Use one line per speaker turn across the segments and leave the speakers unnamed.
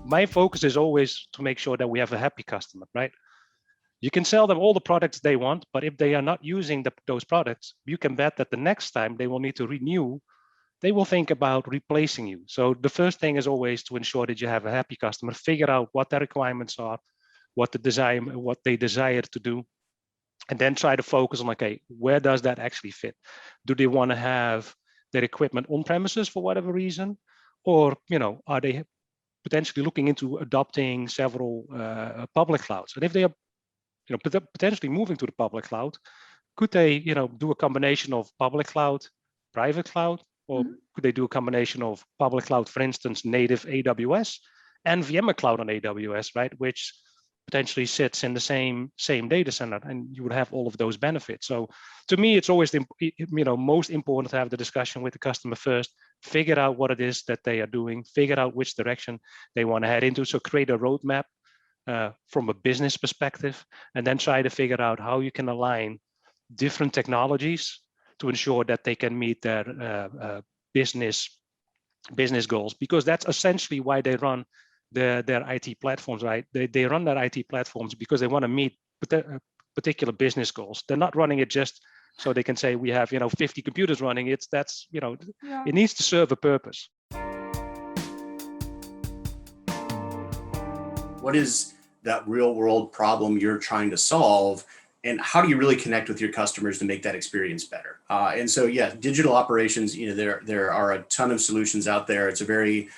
my focus is always to make sure that we have a happy customer, right? You can sell them all the products they want, but if they are not using those products, you can bet that the next time they will need to renew, they will think about replacing you. So the first thing is always to ensure that you have a happy customer, figure out what their requirements are, what they desire to do, and then try to focus on, okay, where does that actually fit? Do they want to have their equipment on premises for whatever reason? Or, are they potentially looking into adopting several public clouds? And if they are potentially moving to the public cloud, could they do a combination of public cloud, private cloud, or could they do a combination of public cloud, for instance, native AWS and VMware cloud on AWS, right? Which potentially sits in the same data center, and you would have all of those benefits. So to me, it's always most important to have the discussion with the customer first, figure out what it is that they are doing, figure out which direction they want to head into. So create a roadmap from a business perspective, and then try to figure out how you can align different technologies to ensure that they can meet their business goals, because that's essentially why they run their IT platforms, right? They run their IT platforms because they want to meet particular business goals. They're not running it just so they can say we have 50 computers running. It needs to serve a purpose.
What is that real world problem you're trying to solve, and how do you really connect with your customers to make that experience better? And so, yeah, digital operations, there are a ton of solutions out there. It's a very,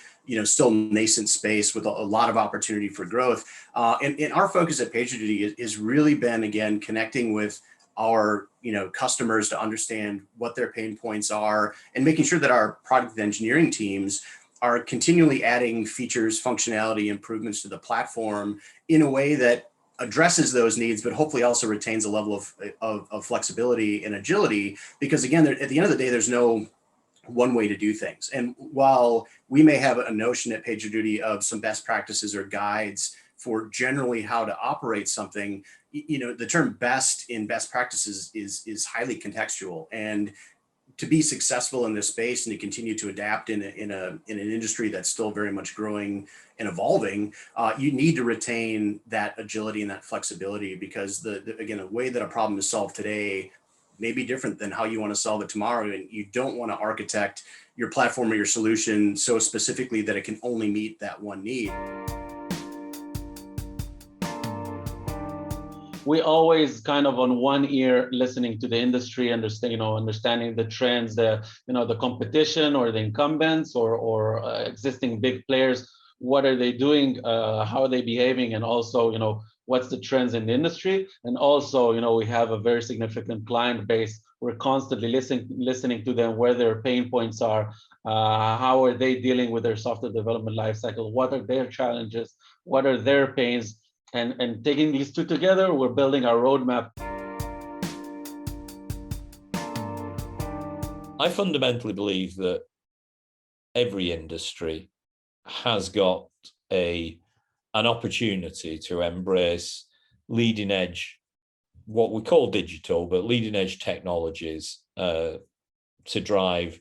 still nascent space with a lot of opportunity for growth. And our focus at PagerDuty has really been, again, connecting with our, customers to understand what their pain points are, and making sure that our product and engineering teams are continually adding features, functionality, improvements to the platform in a way that addresses those needs, but hopefully also retains a level of flexibility and agility. Because again, at the end of the day, there's no one way to do things. And while we may have a notion at PagerDuty of some best practices or guides for generally how to operate something, the term best in best practices is highly contextual. And to be successful in this space and to continue to adapt in an industry that's still very much growing and evolving, you need to retain that agility and that flexibility, because again, the way that a problem is solved today may be different than how you want to solve it tomorrow. And you don't want to architect your platform or your solution so specifically that it can only meet that one need.
We always kind of on one ear listening to the industry, understanding the trends, the competition or the incumbents or existing big players. What are they doing? How are they behaving? And also, what's the trends in the industry? And also, we have a very significant client base. We're constantly listening to them, where their pain points are, how are they dealing with their software development lifecycle, what are their challenges, what are their pains, and taking these two together, we're building our roadmap.
I fundamentally believe that every industry has got an opportunity to embrace leading edge, what we call digital, but leading edge technologies to drive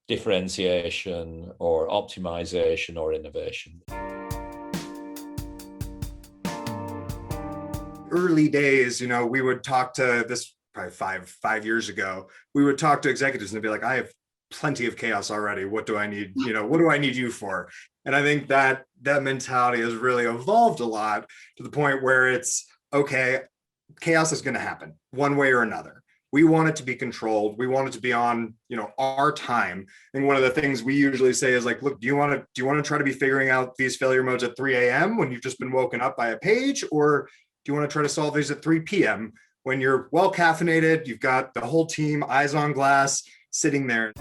differentiation or optimization or innovation.
Early days, we would talk to this probably five years ago, we would talk to executives and they'd be like, I have plenty of chaos already. What do I need? What do I need you for? And I think that mentality has really evolved a lot to the point where it's, okay, chaos is going to happen one way or another. We want it to be controlled. We want it to be on, our time. And one of the things we usually say is like, look, do you want to try to be figuring out these failure modes at 3 a.m. when you've just been woken up by a page? Or do you want to try to solve these at 3 p.m. when you're well caffeinated, you've got the whole team, eyes on glass, sitting there?